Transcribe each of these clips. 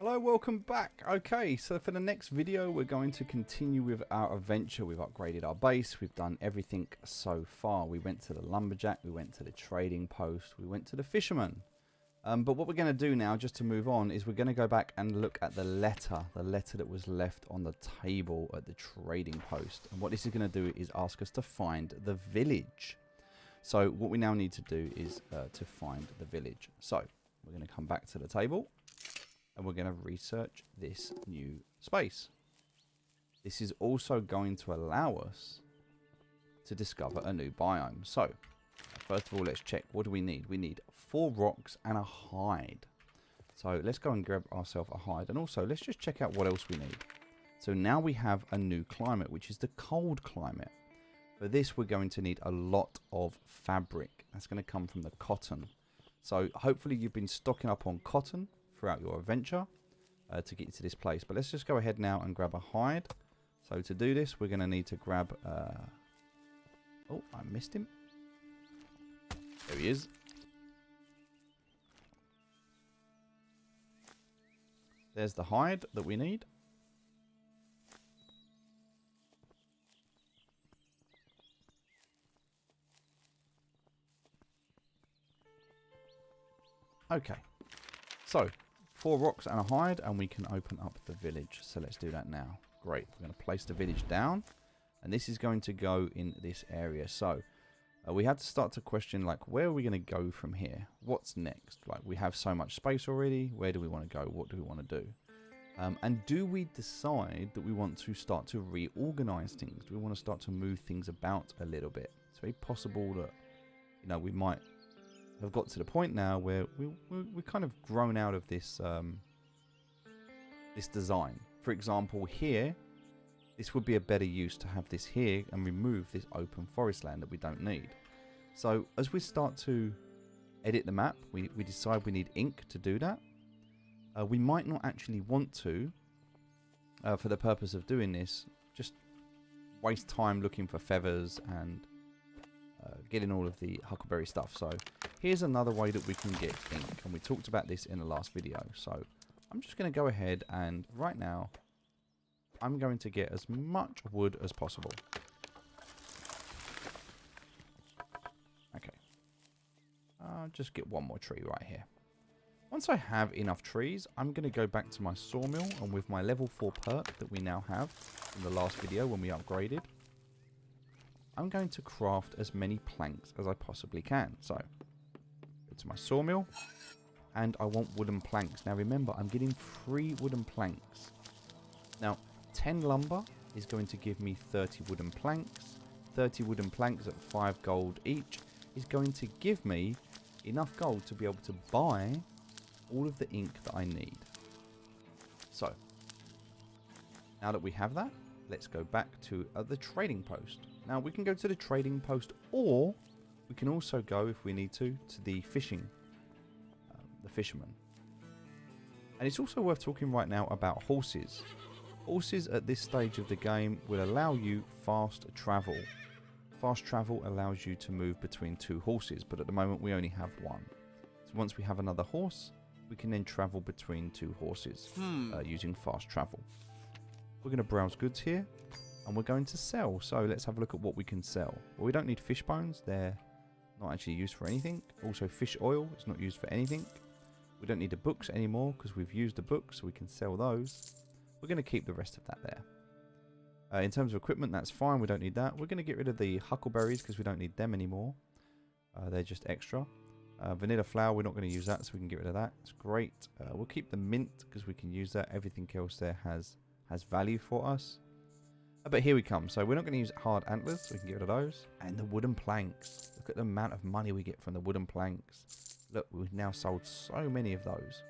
Hello, welcome back. Okay, so for the next video, we're going to continue with our adventure. We've upgraded our base. We've done everything so far. We went to the lumberjack. We went to the trading post. We went to the fisherman. But what we're going to do now, just to move on, is we're going to go back and look at the letter that was left on the table at the trading post. And what this is going to do is ask us to find the village. So what we now need to do is to find the village. So we're going to come back to the table. And we're going to research this new space. This is also going to allow us to discover a new biome. So, first of all, let's check. What do we need? We need 4 rocks and a hide. So, let's go and grab ourselves a hide. And also, let's just check out what else we need. So, now we have a new climate, which is the cold climate. For this, we're going to need a lot of fabric. That's going to come from the cotton. So, hopefully, you've been stocking up on cotton throughout your adventure to get you to this place. But let's just go ahead now and grab a hide. So to do this, we're going to need to grab... oh, I missed him. There he is. There's the hide that we need. Okay. So, 4 rocks and a hide, and we can open up the village. So let's do that now. Great. We're going to place the village down, and this is going to go in this area. So we had to start to question, like, where are we going to go from here? What's next? Like, we have so much space already. Where do we want to go? What do we want to do? And do we decide that we want to start to reorganize things? Do we want to start to move things about a little bit? It's very possible that, you know, we might have got to the point now where we're kind of grown out of this this design. For example, here, this would be a better use to have this here and remove this open forest land that we don't need. So as we start to edit the map, we decide we need ink to do that. We might not actually want to, for the purpose of doing this, just waste time looking for feathers and getting all of the huckleberry stuff. So here's another way that we can get ink, and we talked about this in the last video. So I'm just going to go ahead and right now I'm going to get as much wood as possible. Okay, I'll just get one more tree right here. Once I have enough trees, I'm going to go back to my sawmill, and with my level 4 perk that we now have from the last video when we upgraded, I'm going to craft as many planks as I possibly can. So, go to my sawmill, and I want wooden planks. Now remember, I'm getting 3 wooden planks. Now, 10 lumber is going to give me 30 wooden planks. 30 wooden planks at 5 gold each is going to give me enough gold to be able to buy all of the ink that I need. So, now that we have that, let's go back to the trading post. Now we can go to the trading post, or we can also go, if we need to the fishing, the fisherman. And it's also worth talking right now about horses. Horses at this stage of the game will allow you fast travel. Fast travel allows you to move between 2 horses, but at the moment we only have 1. So once we have another horse, we can then travel between 2 horses using fast travel. We're going to browse goods here, and we're going to sell. So let's have a look at what we can sell. Well, we don't need fish bones. They're not actually used for anything. Also, fish oil is not used for anything. We don't need the books anymore because we've used the books, so we can sell those. We're going to keep the rest of that there. In terms of equipment, that's fine. We don't need that. We're going to get rid of the huckleberries because we don't need them anymore. They're just extra. Vanilla flour, we're not going to use that, so we can get rid of that. It's great. We'll keep the mint because we can use that. Everything else there has value for us. But here we come. So we're not going to use hard antlers, so we can get rid of those. And the wooden planks. Look at the amount of money we get from the wooden planks. Look, we've now sold so many of those.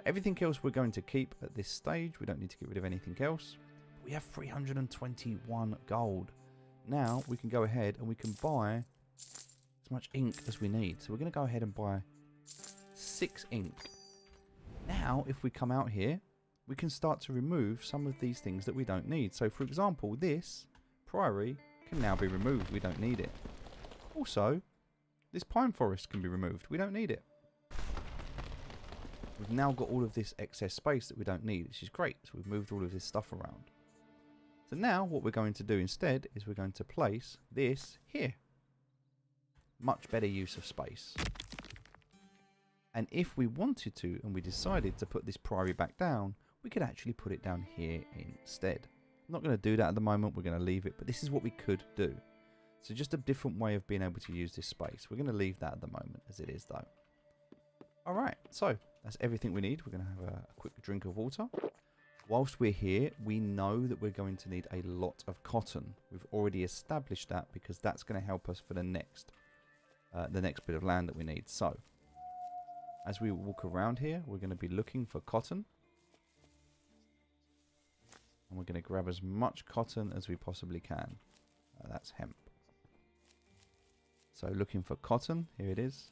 Everything else we're going to keep at this stage. We don't need to get rid of anything else. We have 321 gold. Now we can go ahead and we can buy as much ink as we need. So we're going to go ahead and buy 6 ink. Now if we come out here, we can start to remove some of these things that we don't need. So for example, this priory can now be removed. We don't need it. Also, this pine forest can be removed. We don't need it. we've now got all of this excess space that we don't need, which is great. So we've moved all of this stuff around. So now what we're going to do instead is we're going to place this here. Much better use of space. And if we wanted to, and we decided to put this priory back down, we could actually put it down here instead. I'm not going to do that at the moment, we're going to leave it, but this is what we could do. So just a different way of being able to use this space. We're going to leave that at the moment as it is though. Alright, so that's everything we need. We're going to have a quick drink of water. Whilst we're here, we know that we're going to need a lot of cotton. We've already established that because that's going to help us for the next bit of land that we need. So, as we walk around here, we're going to be looking for cotton. And we're going to grab as much cotton as we possibly can. That's hemp. So looking for cotton, here it is.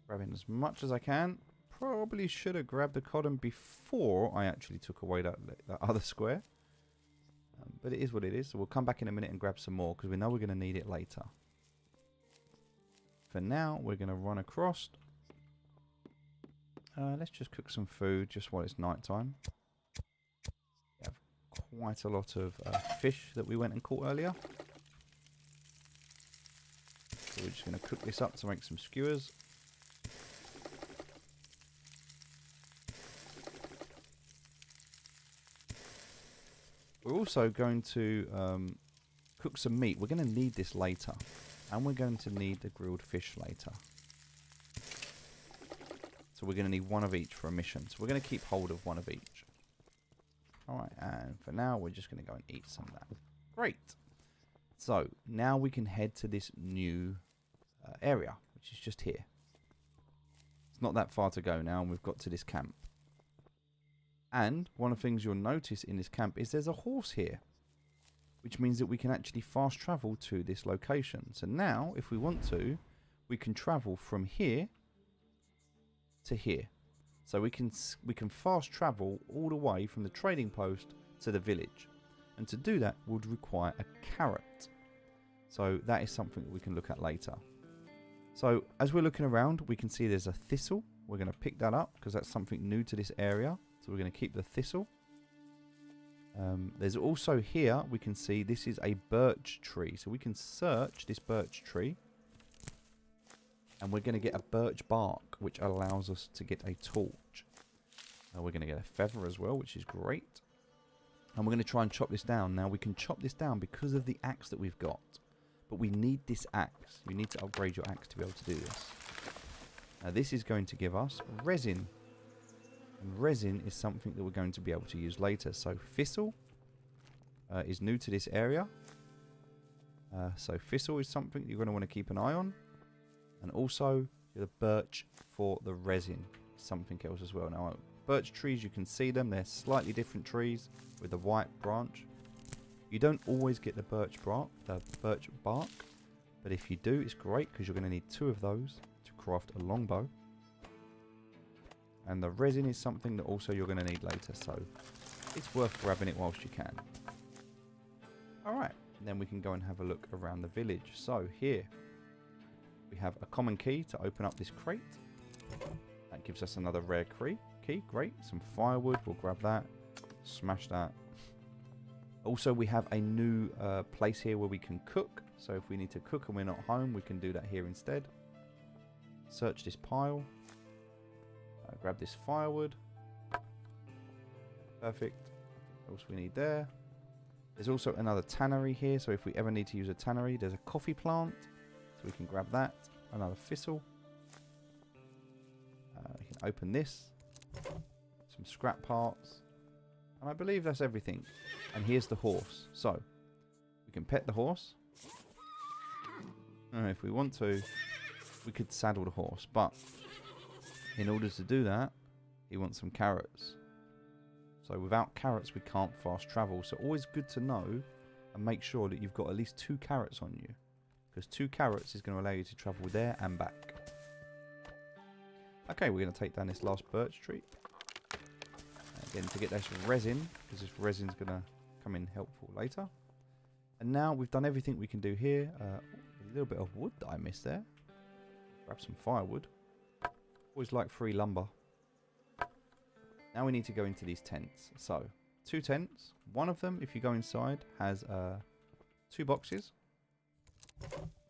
Grabbing as much as I can. Probably should have grabbed the cotton before I actually took away that other square. But it is what it is. So we'll come back in a minute and grab some more because we know we're going to need it later. For now, we're going to run across. Let's just cook some food just while it's night time. We have quite a lot of fish that we went and caught earlier. So we're just going to cook this up to make some skewers. We're also going to cook some meat. We're going to need this later. And we're going to need the grilled fish later. So we're going to need one of each for a mission. So we're going to keep hold of one of each. Alright, and for now we're just going to go and eat some of that. Great. So now we can head to this new area, which is just here. It's not that far to go now, and we've got to this camp. And one of the things you'll notice in this camp is there's a horse here, which means that we can actually fast travel to this location. So now, if we want to, we can travel from here to here. So we can fast travel all the way from the trading post to the village. And to do that would require a carrot. So that is something that we can look at later. So as we're looking around, we can see there's a thistle. We're going to pick that up because that's something new to this area. So we're going to keep the thistle. There's also here, we can see this is a birch tree. So we can search this birch tree. And we're going to get a birch bark, which allows us to get a torch. We're going to get a feather as well, which is great. And we're going to try and chop this down. Now we can chop this down because of the axe that we've got. But we need this axe. You need to upgrade your axe to be able to do this. Now this is going to give us resin. And resin is something that we're going to be able to use later. So thistle is new to this area. So thistle is something you're going to want to keep an eye on. And also the birch for the resin is something else as well. Now birch trees, you can see them. They're slightly different trees with the white branch. You don't always get the birch bark, but if you do, it's great because you're going to need 2 of those to craft a longbow. And the resin is something that also you're going to need later, so it's worth grabbing it whilst you can. Alright, then we can go and have a look around the village. So here we have a common key to open up this crate. That gives us another rare key, great. Some firewood, we'll grab that, smash that. Also we have a new place here where we can cook. So if we need to cook and we're not home, we can do that here instead. Search this pile. Grab this firewood. Perfect. What else we need there? There's also another tannery here. So if we ever need to use a tannery, there's a coffee plant. So we can grab that. Another thistle. We can open this. Some scrap parts. And I believe that's everything. And here's the horse. So we can pet the horse. If we want to, we could saddle the horse. But in order to do that, he wants some carrots. So without carrots, we can't fast travel. So always good to know and make sure that you've got at least 2 carrots on you. Because 2 carrots is going to allow you to travel there and back. Okay, we're going to take down this last birch tree. Again, to get this resin, because this resin is going to come in helpful later. And now we've done everything we can do here. little bit of wood that I missed there. Grab some firewood. Always like free lumber. Now we need to go into these tents. So, 2 tents. One of them, if you go inside, has 2 boxes.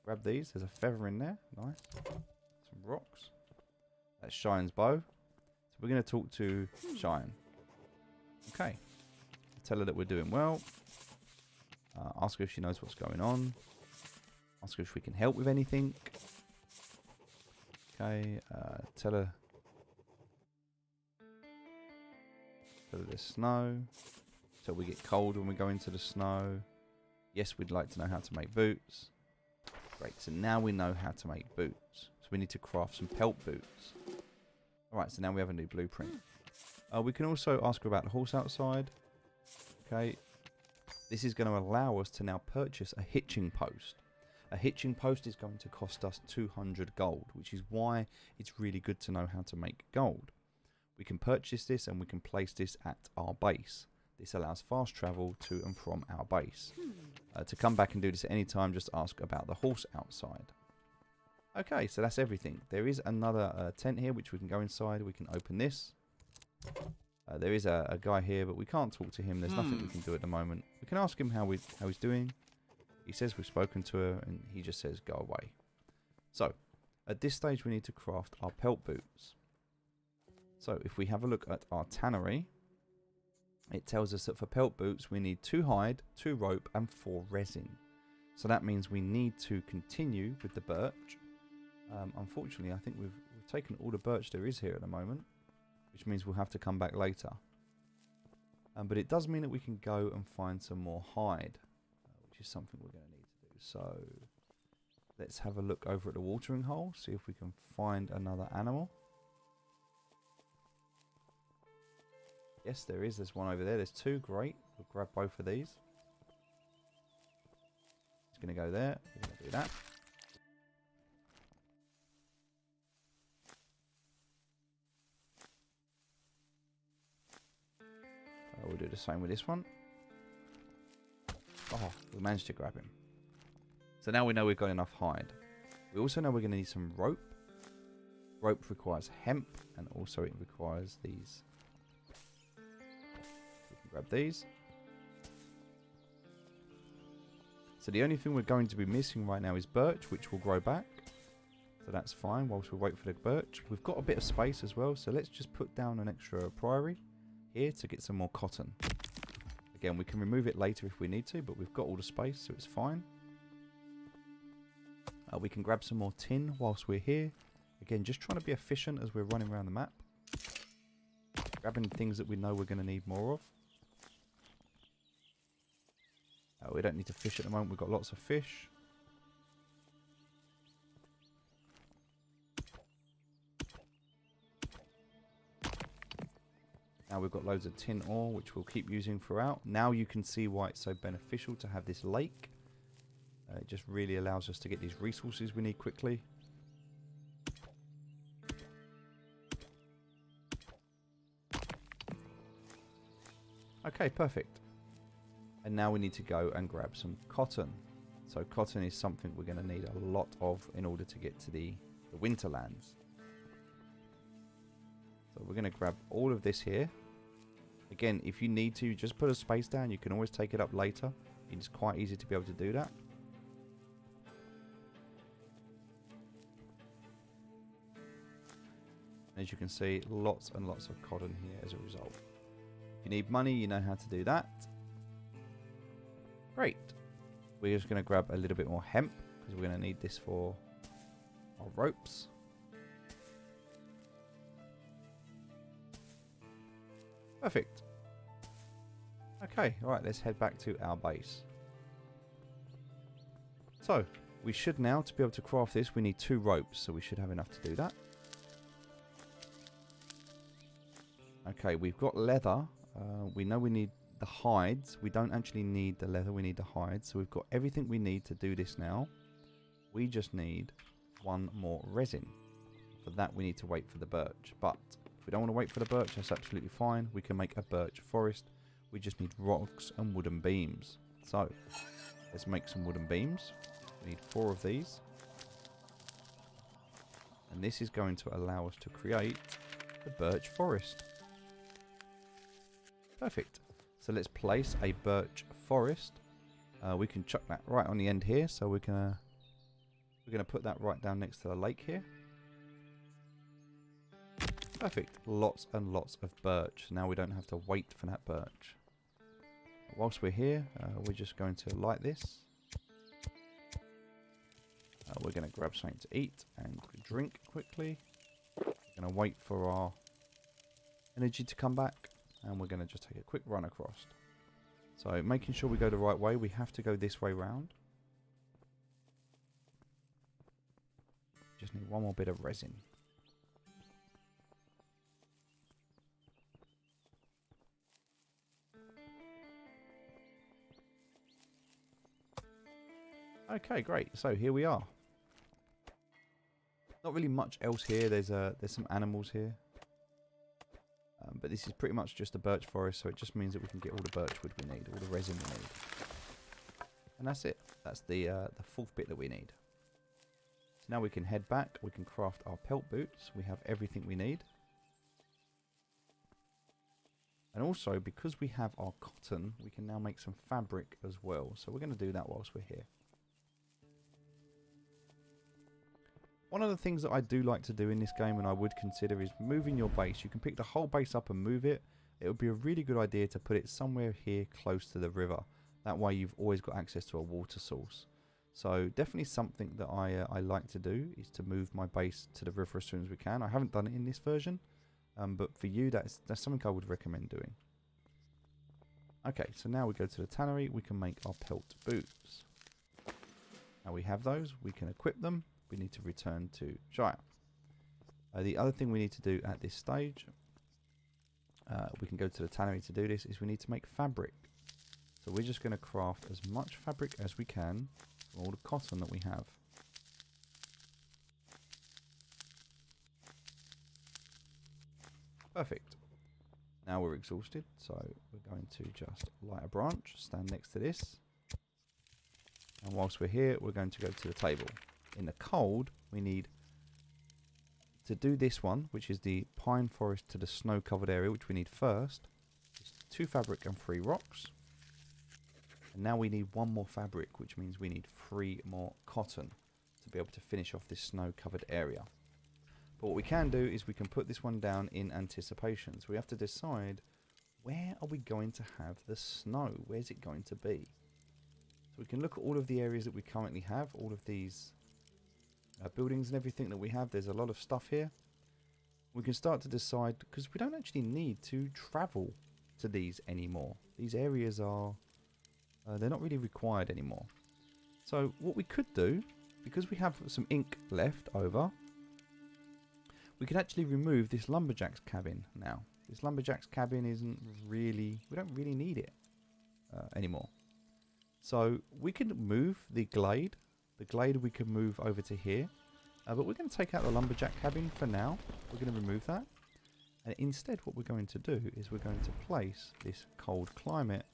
Grab these. There's a feather in there. Nice. Some rocks. That's Cheyenne's bow. So we're going to talk to Cheyenne. Okay. Tell her that we're doing well. Ask her if she knows what's going on. Ask her if we can help with anything. Okay. Tell her there's snow. So we get cold when we go into the snow. Yes, we'd like to know how to make boots. Great. So now we know how to make boots. So we need to craft some pelt boots. Alright, so now we have a new blueprint. We can also ask her about the horse outside. Okay. This is going to allow us to now purchase a hitching post. A hitching post is going to cost us 200 gold, which is why it's really good to know how to make gold. We can purchase this and we can place this at our base. This allows fast travel to and from our base. To come back and do this at any time, just ask about the horse outside. Okay, so that's everything. There is another tent here which we can go inside. We can open this. There is a guy here, but we can't talk to him. There's nothing we can do at the moment. We can ask him how he's doing. He says we've spoken to her, and he just says go away. So, at this stage, we need to craft our pelt boots. So, if we have a look at our tannery, it tells us that for pelt boots, we need 2 hide, 2 rope, and 4 resin. So that means we need to continue with the birch. Unfortunately, I think we've taken all the birch there is here at the moment, which means we'll have to come back later. But it does mean that we can go and find some more hide, which is something we're going to need to do. So let's have a look over at the watering hole, see if we can find another animal. Yes, there is. There's one over there. There's 2. Great. We'll grab both of these. It's going to go there. We're going to do that. We'll do the same with this one. Oh, we managed to grab him. So now we know we've got enough hide. We also know we're going to need some rope. Rope requires hemp, and also it requires these. We can grab these. So the only thing we're going to be missing right now is birch, which will grow back. So that's fine whilst we wait for the birch. We've got a bit of space as well, so let's just put down an extra priory here to get some more cotton. Again, we can remove it later if we need to, but we've got all the space, so it's fine. We can grab some more tin whilst we're here. Again, just trying to be efficient as we're running around the map. Grabbing things that we know we're going to need more of. We don't need to fish at the moment, we've got lots of fish. Now we've got loads of tin ore, which we'll keep using throughout. Now you can see why it's so beneficial to have this lake. It just really allows us to get these resources we need quickly. Okay, perfect. And now we need to go and grab some cotton. So cotton is something we're going to need a lot of in order to get to the winterlands. So we're going to grab all of this here. Again, if you need to, just put a space down. You can always take it up later. It's quite easy to be able to do that. As you can see, lots and lots of cotton here as a result. If you need money, you know how to do that. Great. We're just going to grab a little bit more hemp because we're going to need this for our ropes. Perfect. Okay, alright, let's head back to our base. So, we should now, to be able to craft this, we need 2 ropes, so we should have enough to do that. Okay, we've got leather. We know we need the hides. We don't actually need the leather, we need the hides. So we've got everything we need to do this now. We just need 1 more resin. For that, we need to wait for the birch. But if we don't want to wait for the birch, that's absolutely fine. We can make a birch forest. We just need rocks and wooden beams. So, let's make some wooden beams. We need 4 of these. And this is going to allow us to create the birch forest. Perfect. So let's place a birch forest. We can chuck that right on the end here. So we're gonna put that right down next to the lake here. Perfect. Lots and lots of birch. Now we don't have to wait for that birch. Whilst we're here, we're just going to light this. We're going to grab something to eat and drink quickly. We're going to wait for our energy to come back. And we're going to just take a quick run across. So making sure we go the right way, we have to go this way round. Just need one more bit of resin. Okay, great. So here we are. Not really much else here. There's some animals here. But this is pretty much just a birch forest, so it just means that we can get all the birch wood we need, all the resin we need. And that's it. That's the 4th bit that we need. So now we can head back. We can craft our pelt boots. We have everything we need. And also, because we have our cotton, we can now make some fabric as well. So we're going to do that whilst we're here. One of the things that I do like to do in this game, and I would consider, is moving your base. You can pick the whole base up and move it. It would be a really good idea to put it somewhere here close to the river. That way you've always got access to a water source. So definitely something that I like to do is to move my base to the river as soon as we can. I haven't done it in this version, but for you that's something I would recommend doing. Okay, so now we go to the tannery. We can make our pelt boots. Now we have those. We can equip them. We need to return to Shire. The other thing we need to do at this stage, we can go to the tannery to do this, is we need to make fabric. So we're just going to craft as much fabric as we can from all the cotton that we have. Perfect. Now we're exhausted, so we're going to just light a branch, stand next to this. And whilst we're here, we're going to go to the table. In the cold, we need to do this one, which is the pine forest to the snow-covered area, which we need first. It's 2 fabric and 3 rocks. And now we need 1 more fabric, which means we need 3 more cotton to be able to finish off this snow-covered area. But what we can do is we can put this one down in anticipation. So we have to decide, where are we going to have the snow? Where's it going to be? So we can look at all of the areas that we currently have, all of these buildings and everything that we have. There's a lot of stuff here. We can start to decide, because we don't actually need to travel to these anymore. These areas are, they're not really required anymore. So what we could do, because we have some ink left over, we could actually remove this lumberjack's cabin now. This lumberjack's cabin isn't really, we don't really need it anymore. So we can move the glade. The glade we can move over to here. But we're going to take out the lumberjack cabin for now. We're going to remove that. And instead what we're going to do is we're going to place this cold climate.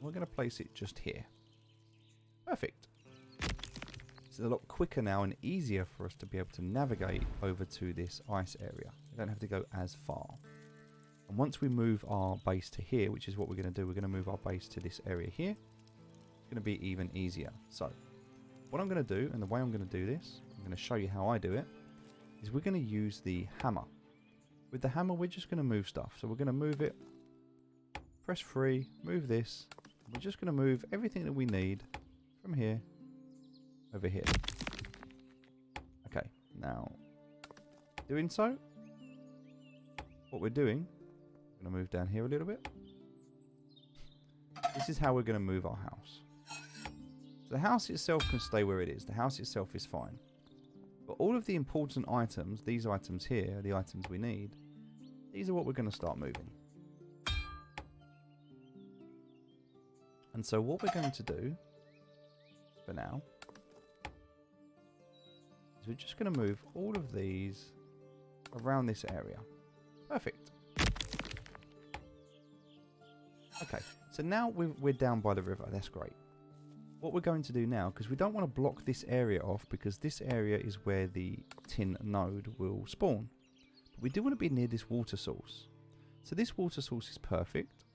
We're going to place it just here. Perfect. It's a lot quicker now and easier for us to be able to navigate over to this ice area. We don't have to go as far. And once we move our base to here, which is what we're going to do, we're going to move our base to this area here. It's going to be even easier. So what I'm going to do, and the way I'm going to do this, I'm going to show you how I do it, is we're going to use the hammer. With the hammer, we're just going to move stuff. So we're going to move it, press 3, move this. We're just going to move everything that we need from here over here. Okay, now doing so, what we're doing, I'm going to move down here a little bit. This is how we're going to move our house. So the house itself can stay where it is. The house itself is fine. But all of the important items, these items here, the items we need, these are what we're going to start moving. And so what we're going to do, for now, is we're just going to move all of these around this area. Perfect. Okay, so now we're down by the river. That's great. what we're going to do now, because we don't want to block this area off, because this area is where the tin node will spawn. But we do want to be near this water source. So this water source is perfect.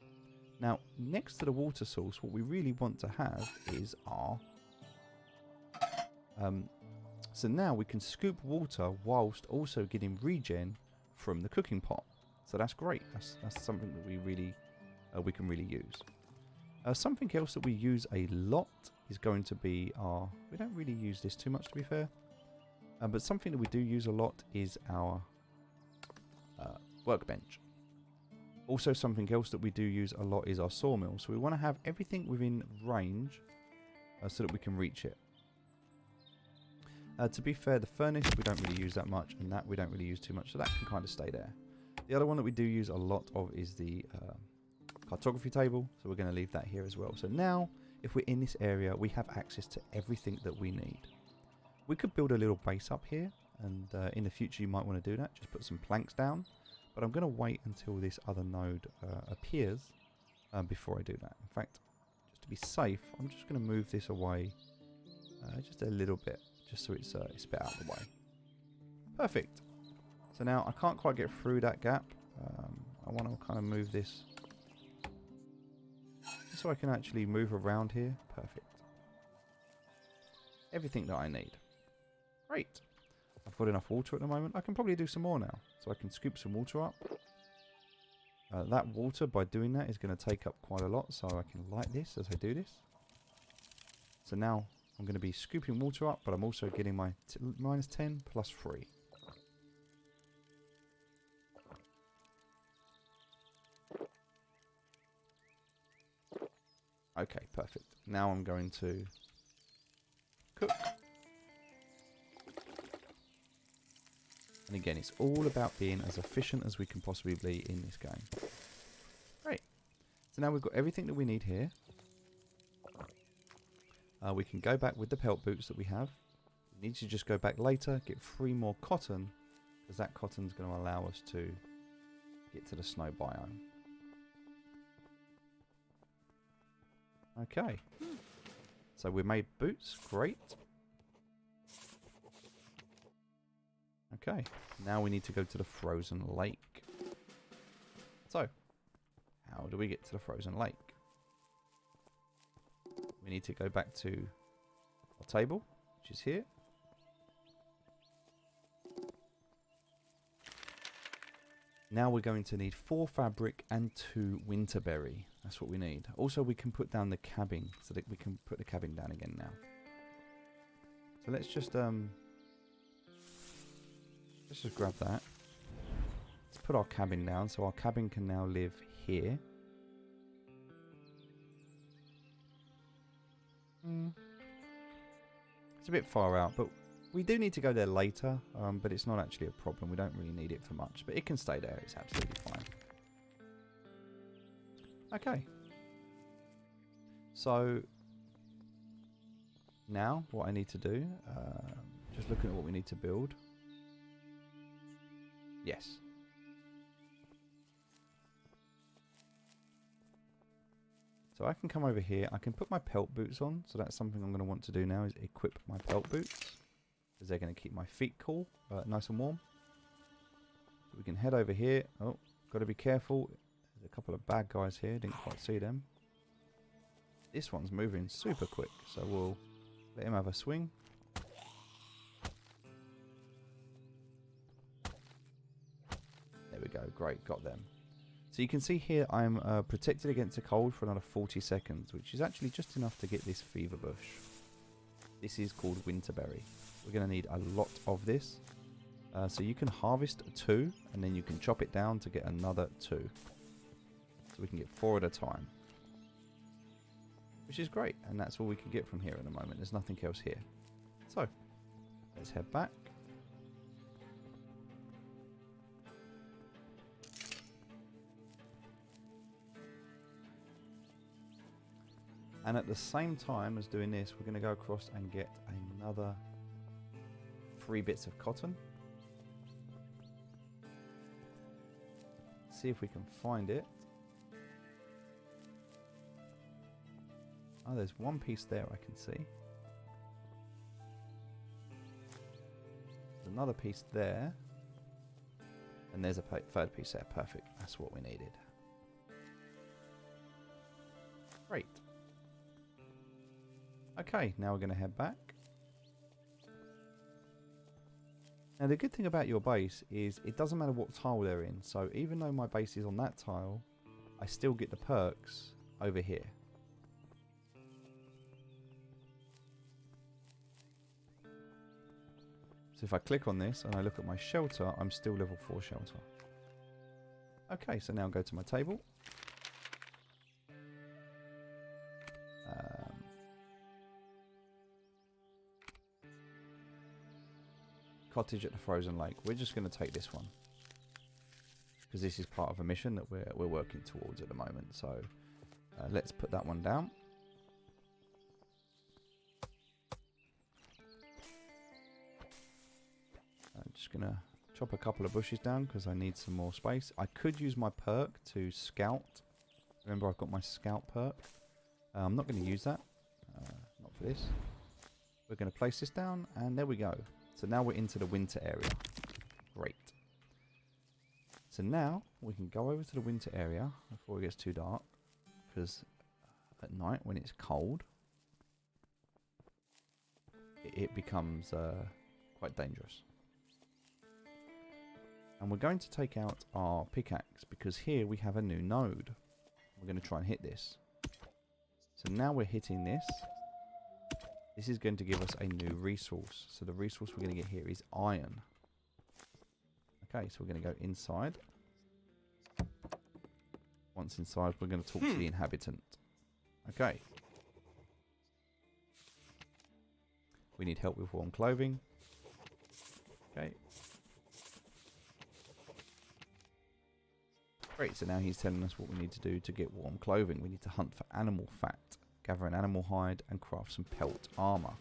Now, next to the water source, what we really want to have is our... so now we can scoop water whilst also getting regen from the cooking pot. So that's great. That's something that we can really use. Something else that we use a lot is going to be our... We don't really use this too much, to be fair. But something that we do use a lot is our workbench. Also, something else that we do use a lot is our sawmill. So we want to have everything within range so that we can reach it. To be fair, the furnace we don't really use that much, and that we don't really use too much, so that can kind of stay there. The other one that we do use a lot of is the cartography table, so we're going to leave that here as well. So now, if we're in this area, we have access to everything that we need. We could build a little base up here, and in the future you might want to do that, just put some planks down. But I'm going to wait until this other node appears before I do that. In fact, just to be safe, I'm just going to move this away just a little bit, just so it's a bit out of the way. Perfect. So now I can't quite get through that gap. I want to kind of move this just so I can actually move around here. Perfect. Everything that I need. Great. I've got enough water at the moment. I can probably do some more now. So I can scoop some water up. That water, by doing that, is going to take up quite a lot. So I can light this as I do this. So now I'm going to be scooping water up, but I'm also getting my minus 10 plus 3. Okay, perfect. Now I'm going to cook. And again, it's all about being as efficient as we can possibly be in this game. Great. So now we've got everything that we need here. We can go back with the pelt boots that we have. We need to just go back later, get 3 more cotton, because that cotton's going to allow us to get to the snow biome. Okay. So we made boots. Great. Okay, now we need to go to the frozen lake. So, how do we get to the frozen lake? We need to go back to our table, which is here. Now we're going to need 4 fabric and 2 winterberry. That's what we need. Also, we can put down the cabbing, so that we can put the cabbing down again now. So let's just grab that. Let's put our cabin down, so our cabin can now live here. It's a bit far out, but we do need to go there later, but it's not actually a problem. We don't really need it for much, but it can stay there. It's absolutely fine. Okay. So, now what I need to do, just looking at what we need to build. Yes. So I can come over here. I can put my pelt boots on. So that's something I'm going to want to do now, is equip my pelt boots, because they're going to keep my feet cool, nice and warm. So we can head over here. Oh, got to be careful. There's a couple of bad guys here. Didn't quite see them. This one's moving super quick, so we'll let him have a swing. There we go. Great, got them. So you can see here I'm protected against the cold for another 40 seconds, which is actually just enough to get this fever bush. This is called winterberry. We're going to need a lot of this. So you can harvest 2, and then you can chop it down to get another 2. So we can get 4 at a time. Which is great, and that's all we can get from here at the moment. There's nothing else here. So, let's head back. And at the same time as doing this, we're going to go across and get another 3 bits of cotton. See if we can find it. Oh, there's one piece there I can see. There's another piece there. And there's a third piece there. Perfect. That's what we needed. Great. Okay, now we're going to head back. Now the good thing about your base is it doesn't matter what tile they're in. So even though my base is on that tile, I still get the perks over here. So if I click on this and I look at my shelter, I'm still level 4 shelter. Okay, so now go to my table. Cottage at the frozen lake. We're just going to take this one because this is part of a mission that we're working towards at the moment. So let's put that one down. I'm just going to chop a couple of bushes down because I need some more space. I could use my perk to scout. Remember, I've got my scout perk. I'm not going to use that. Not for this. We're going to place this down and there we go. So now we're into the winter area. Great. So now we can go over to the winter area before it gets too dark. Because at night when it's cold, it becomes quite dangerous. And we're going to take out our pickaxe because here we have a new node. We're going to try and hit this. So now we're hitting this. This is going to give us a new resource. So the resource we're going to get here is iron. Okay, so we're going to go inside. Once inside, we're going to talk to the inhabitant. Okay. We need help with warm clothing. Okay. Great, so now he's telling us what we need to do to get warm clothing. We need to hunt for animal fat, gather an animal hide, and craft some pelt armor.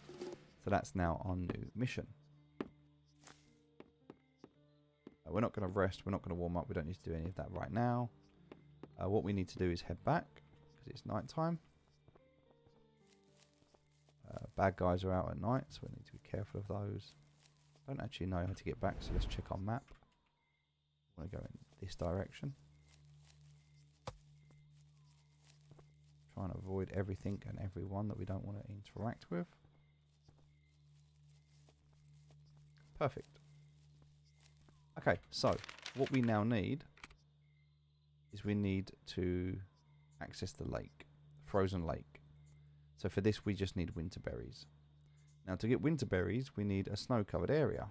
So that's now our new mission. We're not going to rest, we're not going to warm up, we don't need to do any of that right now. What we need to do is head back, because it's night time. Bad guys are out at night, so we need to be careful of those. I don't actually know how to get back, so let's check our map. I want to go in this direction. Trying to avoid everything and everyone that we don't want to interact with. Perfect. Okay, so what we now need is we need to access the lake, frozen lake. So for this we just need winter berries. Now to get winter berries we need a snow covered area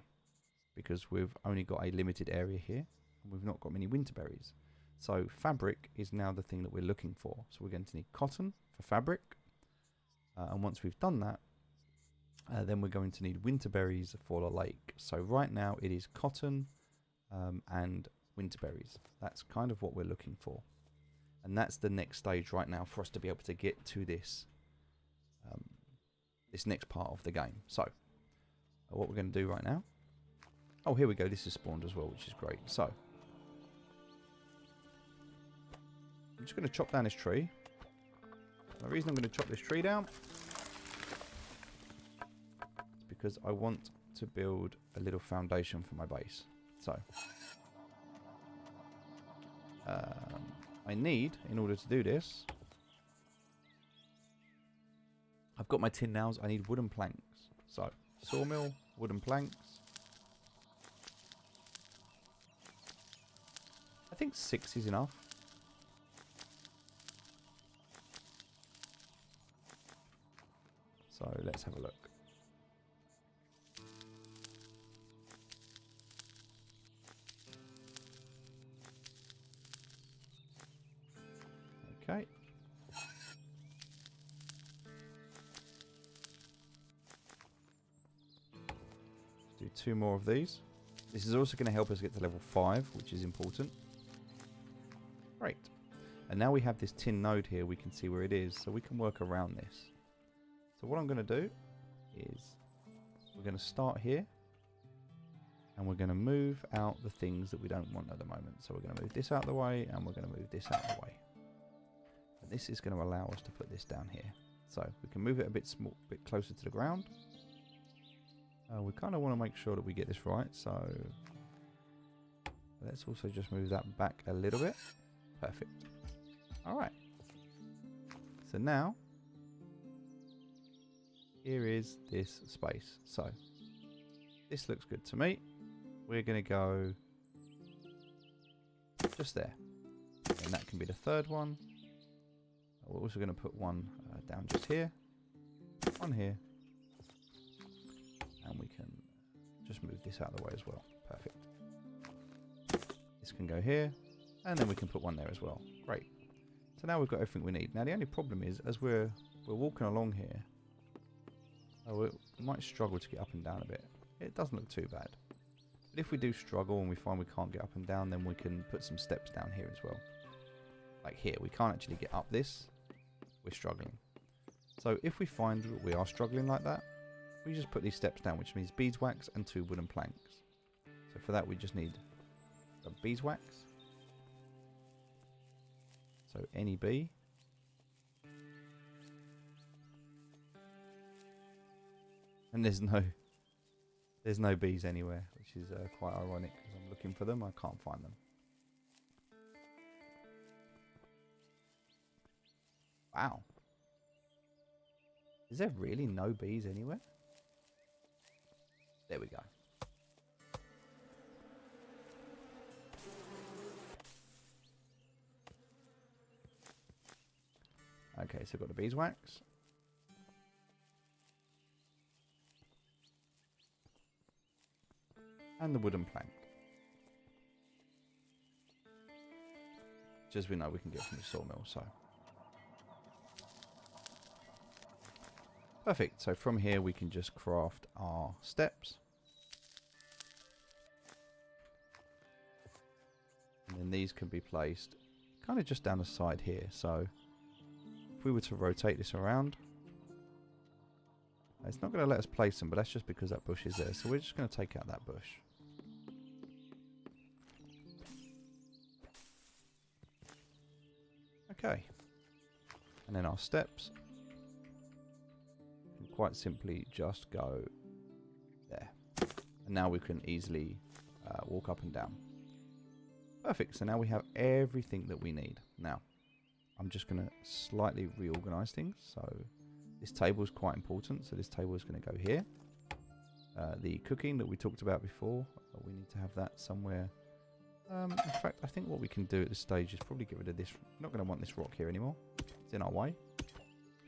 because we've only got a limited area here and we've not got many winter berries. So fabric is now the thing that we're looking for. So we're going to need cotton for fabric. And once we've done that, then we're going to need winter berries for the lake. So right now it is cotton and winter berries. That's kind of what we're looking for. And that's the next stage right now for us to be able to get to this this next part of the game. So what we're going to do right now. Oh, here we go. This is spawned as well, which is great. So I'm just going to chop down this tree. The reason I'm going to chop this tree down is because I want to build a little foundation for my base. So I need, in order to do this, I've got my tin nails, I need wooden planks. So sawmill, wooden planks. I think 6 is enough. So let's have a look. Okay. Let's do 2 more of these. This is also going to help us get to level 5, which is important. Great. And now we have this tin node here, we can see where it is, so we can work around this. So what I'm going to do is we're going to start here and we're going to move out the things that we don't want at the moment. So we're going to move this out of the way and we're going to move this out of the way. And this is going to allow us to put this down here. So we can move it a bit bit closer to the ground. We kind of want to make sure that we get this right. So let's also just move that back a little bit. Perfect. All right. So now here is this space. So this looks good to me. We're going to go just there. And that can be the third one. We're also going to put one down just here. One here. And we can just move this out of the way as well. Perfect. This can go here. And then we can put one there as well. Great. So now we've got everything we need. Now the only problem is, as we're walking along here, we might struggle to get up and down a bit. It doesn't look too bad. But if we do struggle and we find we can't get up and down, then we can put some steps down here as well. Like here, we can't actually get up this. We're struggling. So if we find that we are struggling like that, we just put these steps down, which means beeswax and 2 wooden planks. So for that we just need some beeswax. So any bee. And there's no bees anywhere, which is quite ironic because I'm looking for them, I can't find them. Wow. Is there really no bees anywhere? There we go. Okay, so we've got the beeswax. And the wooden plank. Which, as we know, we can get from the sawmill, so. Perfect. So from here we can just craft our steps. And then these can be placed kind of just down the side here. So if we were to rotate this around, it's not going to let us place them, but that's just because that bush is there. So we're just going to take out that bush. Okay. And then our steps can quite simply just go there. And now we can easily walk up and down. Perfect. So now we have everything that we need. Now, I'm just going to slightly reorganize things. So this table is quite important. So this table is going to go here. The cooking that we talked about before, we need to have that somewhere. In fact, I think what we can do at this stage is probably get rid of this. We're not going to want this rock here anymore. It's in our way.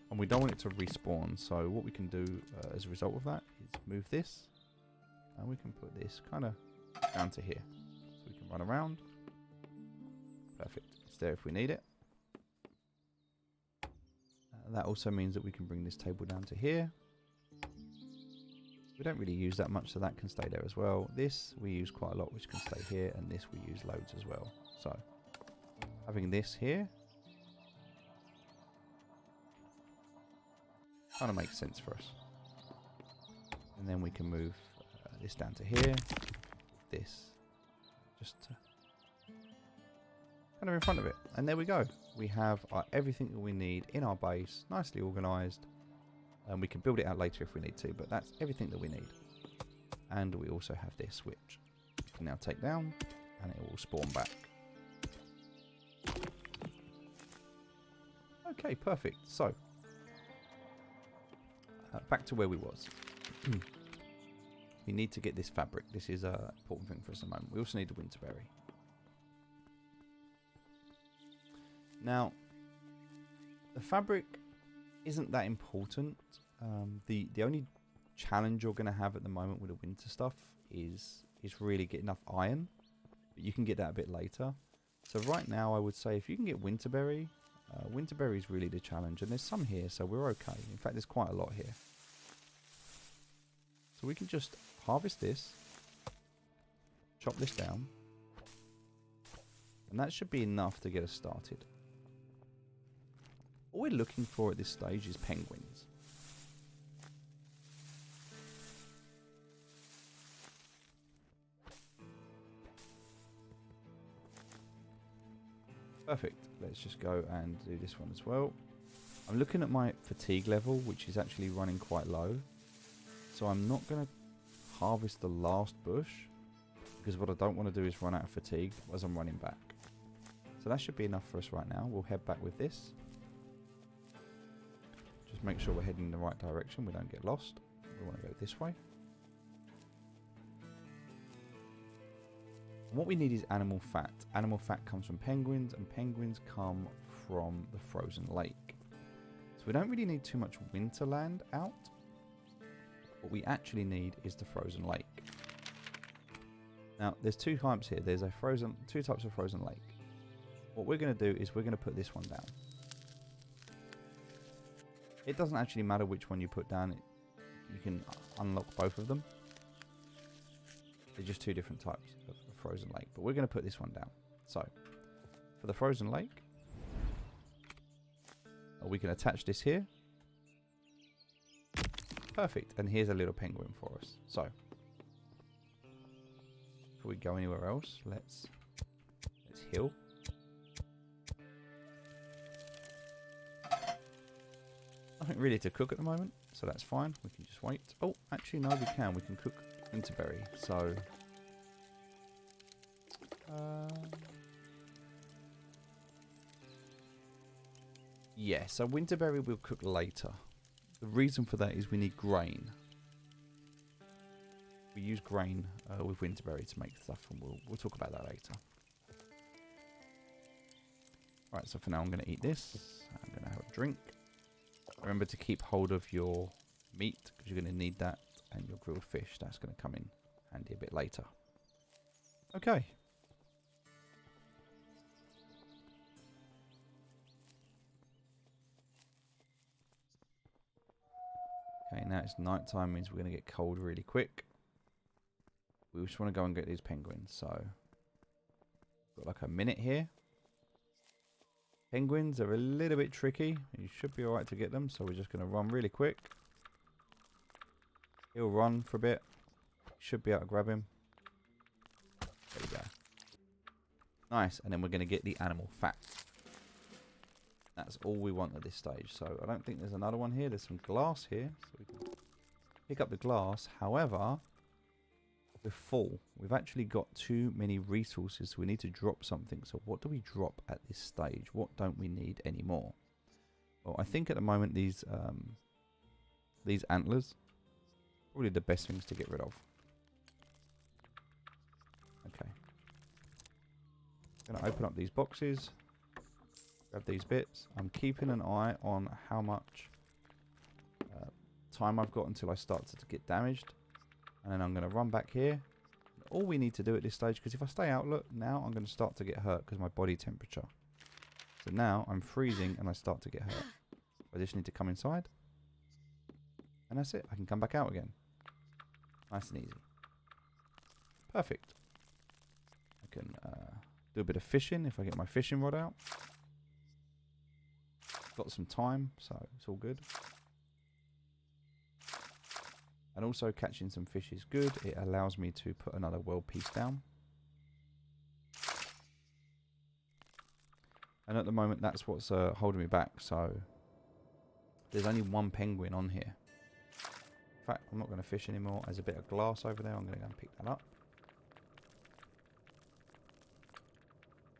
And we don't want it to respawn. So what we can do as a result of that is move this. And we can put this kind of down to here. So we can run around. Perfect. It's there if we need it. That also means that we can bring this table down to here. We don't really use that much, so that can stay there as well. This we use quite a lot, which can stay here, and this we use loads as well. So having this here kind of makes sense for us. And then we can move this down to here. This just kind of in front of it, and there we go. We have everything that we need in our base, nicely organized. And we can build it out later if we need to, but that's everything that we need. And we also have this, which we can now take down, and it will spawn back. Okay, perfect. So, back to where we was. We need to get this fabric. This is an important thing for us at the moment. We also need the winterberry. Now, the fabric isn't that important. The only challenge you're going to have at the moment with the winter stuff is really get enough iron, but you can get that a bit later. So right now I would say if you can get winterberry, winterberry is really the challenge, and there's some here, so we're okay. In fact, there's quite a lot here. So we can just harvest this, chop this down, and that should be enough to get us started. All we're looking for at this stage is penguins. Perfect. Let's just go and do this one as well. I'm looking at my fatigue level, which is actually running quite low. So I'm not going to harvest the last bush, because what I don't want to do is run out of fatigue as I'm running back. So that should be enough for us right now. We'll head back with this. Just make sure we're heading in the right direction. We don't get lost. We want to go this way. And what we need is animal fat. Animal fat comes from penguins, and penguins come from the frozen lake. So we don't really need too much winterland out. What we actually need is the frozen lake. Now, there's two types here. There's two types of frozen lake. What we're going to do is we're going to put this one down. It doesn't actually matter which one you put down. You can unlock both of them. They're just two different types of frozen lake. But we're going to put this one down. So, for the frozen lake, we can attach this here. Perfect. And here's a little penguin for us. So, before we go anywhere else, let's heal. Nothing really to cook at the moment, so that's fine. We can just wait. Oh, actually, no, we can. We can cook winterberry. So, yeah, so winterberry we'll cook later. The reason for that is we need grain. We use grain with winterberry to make stuff, and we'll talk about that later. Right, so for now I'm going to eat this. I'm going to have a drink. Remember to keep hold of your meat, because you're going to need that, and your grilled fish. That's going to come in handy a bit later. Okay. Okay, now it's night time, means we're going to get cold really quick. We just want to go and get these penguins, so got like a minute here. Penguins are a little bit tricky. You should be alright to get them, so we're just going to run really quick. He'll run for a bit. Should be able to grab him. There we go. Nice, and then we're going to get the animal fat. That's all we want at this stage. So I don't think there's another one here. There's some glass here, so we can pick up the glass. However, we're full. We've actually got too many resources, so we need to drop something. So what do we drop at this stage? What don't we need anymore? Well, I think at the moment these antlers probably the best things to get rid of. Okay. I'm going to open up these boxes. Grab these bits. I'm keeping an eye on how much time I've got until I start to get damaged. And then I'm going to run back here. All we need to do at this stage, because if I stay out, look, now I'm going to start to get hurt because my body temperature. So now I'm freezing and I start to get hurt. I just need to come inside. And that's it. I can come back out again. Nice and easy. Perfect. I can do a bit of fishing if I get my fishing rod out. Got some time, so it's all good. And also catching some fish is good. It allows me to put another world piece down. And at the moment that's what's holding me back. So there's only one penguin on here. In fact, I'm not going to fish anymore. There's a bit of glass over there. I'm going to go and pick that up.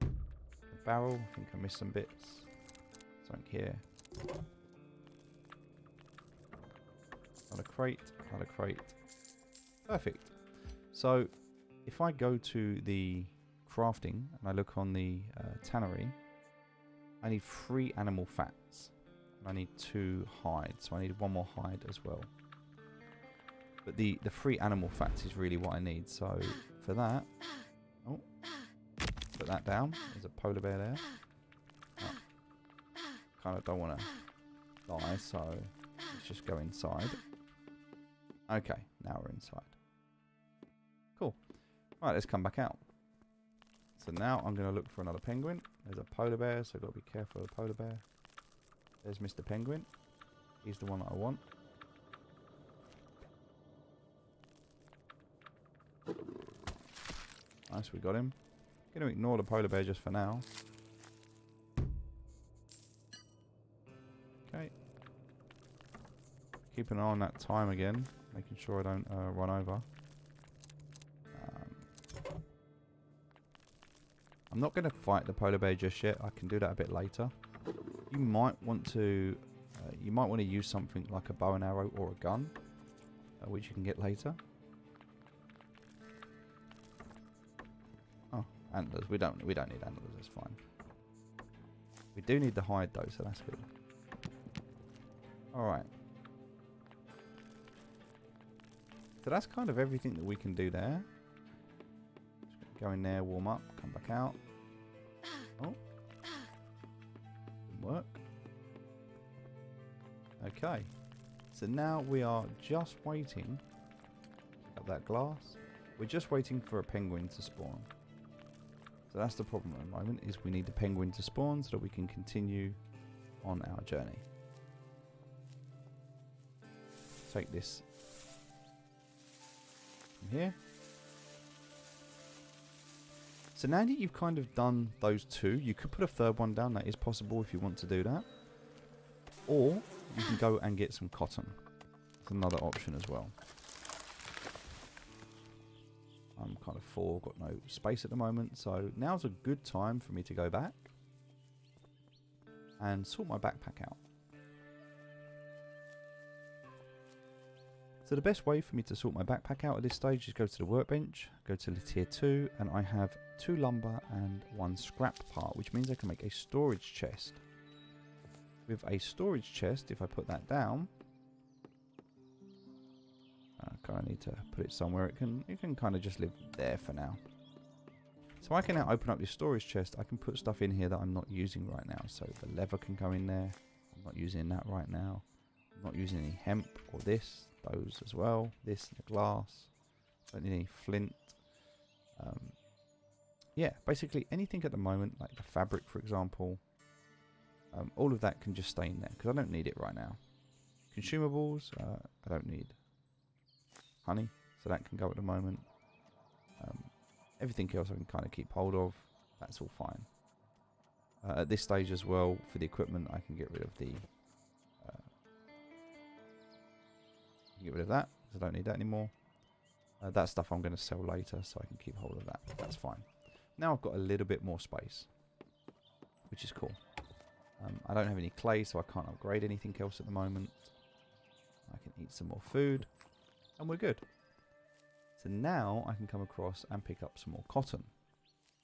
A barrel. I think I missed some bits. Something here. Another crate. Another crate. Perfect. So if I go to the crafting and I look on the tannery, I need 3 animal fats. And I need 2 hides. So I need 1 more hide as well. But the 3 animal fats is really what I need. So for that, oh, put that down. There's a polar bear there. Oh, kind of don't want to die, so let's just go inside. Okay, now we're inside. Cool. Right, let's come back out. So now I'm going to look for another penguin. There's a polar bear, so I've got to be careful of the polar bear. There's Mr. Penguin. He's the one that I want. Nice, we got him. Going to ignore the polar bear just for now. Okay. keeping an eye on that time again, making sure I don't run over. I'm not going to fight the polar bear just yet. I can do that a bit later. You might want to use something like a bow and arrow or a gun, which you can get later. Oh, antlers. We don't need antlers. That's fine. We do need the hide though, so that's good. All right. So that's kind of everything that we can do there. Just go in there, warm up, come back out. Oh. Didn't work. Okay. So now we are just waiting. Pick up that glass. We're just waiting for a penguin to spawn. So that's the problem at the moment, is we need the penguin to spawn so that we can continue on our journey. Take this from here. So now that you've kind of done those two, you could put a third one down. That is possible if you want to do that. Or you can go and get some cotton. That's another option as well. I'm kind of full, got no space at the moment. So now's a good time for me to go back and sort my backpack out. So the best way for me to sort my backpack out at this stage is go to the workbench, go to the tier 2, and I have 2 lumber and 1 scrap part, which means I can make a storage chest. With a storage chest, if I put that down, I kind of need to put it somewhere. It can kind of just live there for now. So I can now open up this storage chest. I can put stuff in here that I'm not using right now. So the leather can go in there. I'm not using that right now. I'm not using any hemp or this. Those as well. This, the glass. Don't need any flint. Yeah, basically anything at the moment, like the fabric, for example. All of that can just stay in there because I don't need it right now. Consumables, I don't need honey, so that can go at the moment. Everything else I can kind of keep hold of. That's all fine. At this stage as well, for the equipment, I can get rid of the that because I don't need that anymore. That stuff I'm going to sell later, so I can keep hold of that. That's fine. Now I've got a little bit more space, which is cool. I don't have any clay, so I can't upgrade anything else at the moment. I can eat some more food, and we're good. So now I can come across and pick up some more cotton,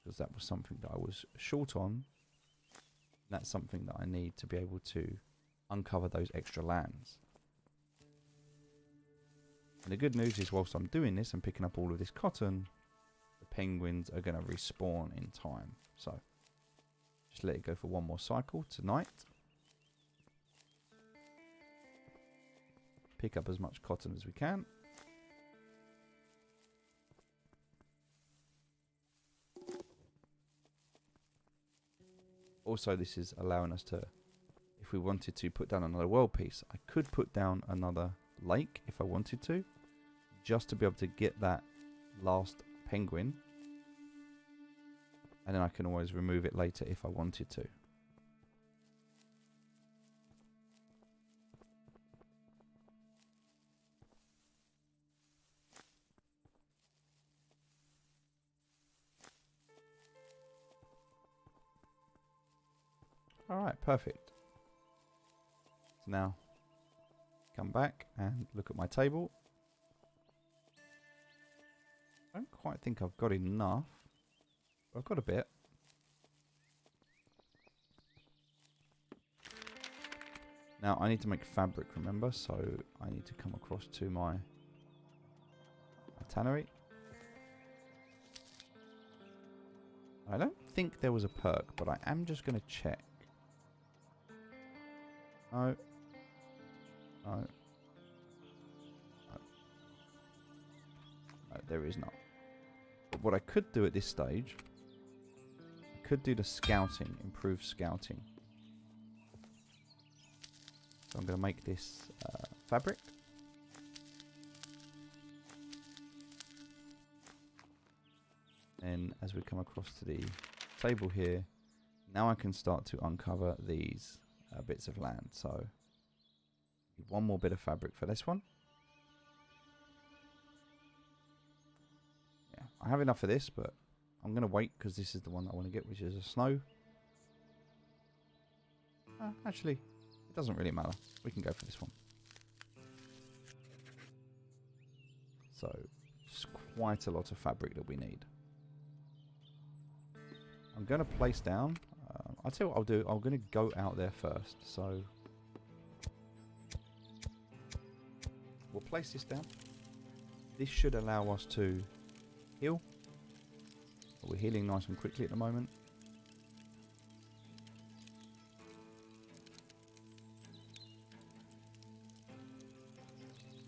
because that was something that I was short on. That's something that I need to be able to uncover those extra lands. And the good news is, whilst I'm doing this and picking up all of this cotton, the penguins are going to respawn in time. So just let it go for one more cycle tonight. Pick up as much cotton as we can. Also, this is allowing us to, if we wanted to, put down another world piece. I could put down another lake if I wanted to, just to be able to get that last penguin, and then I can always remove it later if I wanted to. Alright, perfect. So now come back and look at my table. I don't quite think I've got enough. I've got a bit. Now I need to make fabric, remember, so I need to come across to my tannery. I don't think there was a perk, but I am just going to check. No. No. No. No, there is not. But what I could do at this stage, I could do the scouting, improve scouting. So I'm going to make this fabric. And as we come across to the table here, now I can start to uncover these bits of land. So Need one more bit of fabric for this one. Yeah, I have enough for this, but I'm going to wait because this is the one that I want to get, which is a snow. Actually, it doesn't really matter. We can go for this one. So, it's quite a lot of fabric that we need. I'm going to place down... I'll tell you what I'll do. I'm going to go out there first. So, we'll place this down. This should allow us to heal. We're healing nice and quickly at the moment.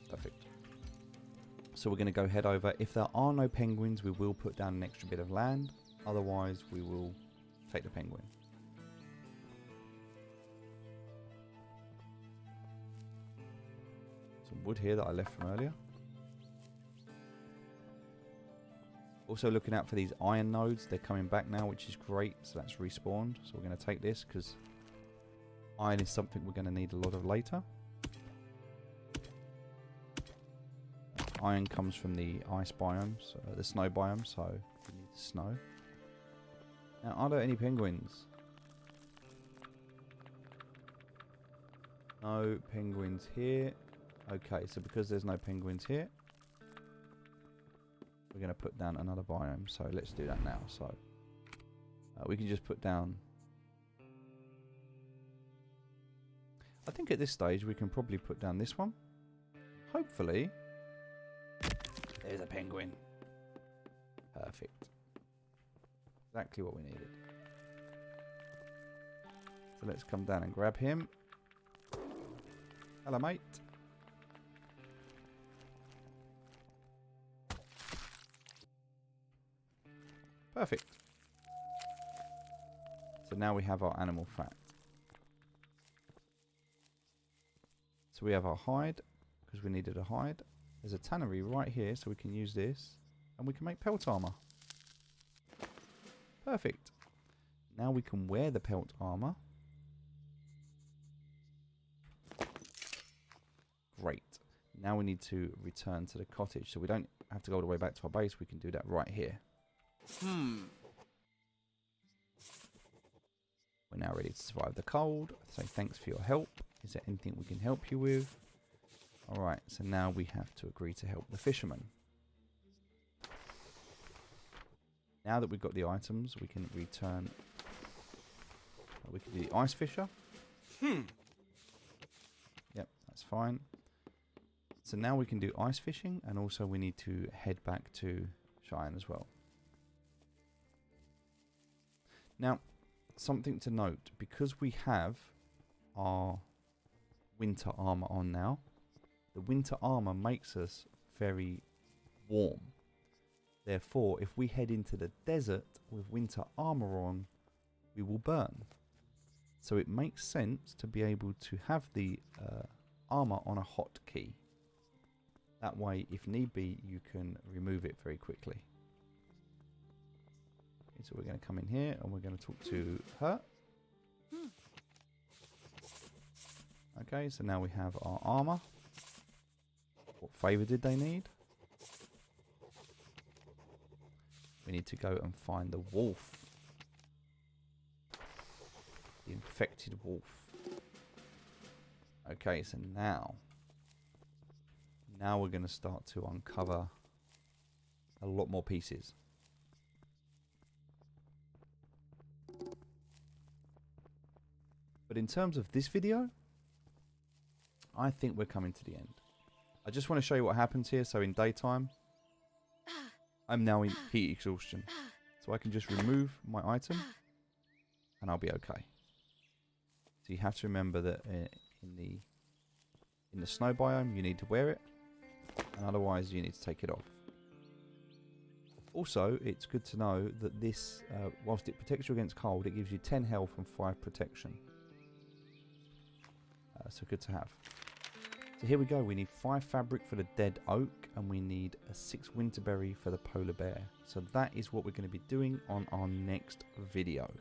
Perfect. So we're going to go head over. If there are no penguins, we will put down an extra bit of land. Otherwise, we will take the penguin. Some wood here that I left from earlier. Also looking out for these iron nodes. They're coming back now, which is great. So that's respawned. So we're going to take this because iron is something we're going to need a lot of later. Iron comes from the ice biomes, the snow biome, so we need snow. Now, are there any penguins? No penguins here. Okay, so because there's no penguins here, we're going to put down another biome. So let's do that now. So we can just put down... I think at this stage we can probably put down this one. Hopefully... There's a penguin. Perfect. Exactly what we needed. So let's come down and grab him. Hello, mate. Perfect. So now we have our animal fat. So we have our hide, because we needed a hide. There's a tannery right here, so we can use this. And we can make pelt armor. Perfect. Now we can wear the pelt armor. Great. Now we need to return to the cottage. So we don't have to go all the way back to our base. We can do that right here. We're now ready to survive the cold. So thanks for your help. Is there anything we can help you with? Alright, so now we have to agree to help the fisherman. Now that we've got the items, we can return... We can do the ice fisher. Yep, that's fine. So now we can do ice fishing, and also we need to head back to Cheyenne as well. Now, something to note, because we have our winter armor on now, the winter armor makes us very warm. Therefore, if we head into the desert with winter armor on, we will burn. So it makes sense to be able to have the armor on a hotkey. That way, if need be, you can remove it very quickly. Okay, so we're going to come in here and we're going to talk to her. Okay, so now we have our armor. What favour did they need? We need to go and find the wolf. The infected wolf. Okay, so now we're going to start to uncover a lot more pieces. But in terms of this video, I think we're coming to the end. I just want to show you what happens here. So in daytime, I'm now in heat exhaustion. So I can just remove my item and I'll be okay. So you have to remember that in the snow biome, you need to wear it. And otherwise, you need to take it off. Also, it's good to know that this, whilst it protects you against cold, it gives you 10 health and 5 protection. So good to have. So here we go. We need 5 fabric for the dead oak, and we need a 6 winterberry for the polar bear. So that is what we're going to be doing on our next video.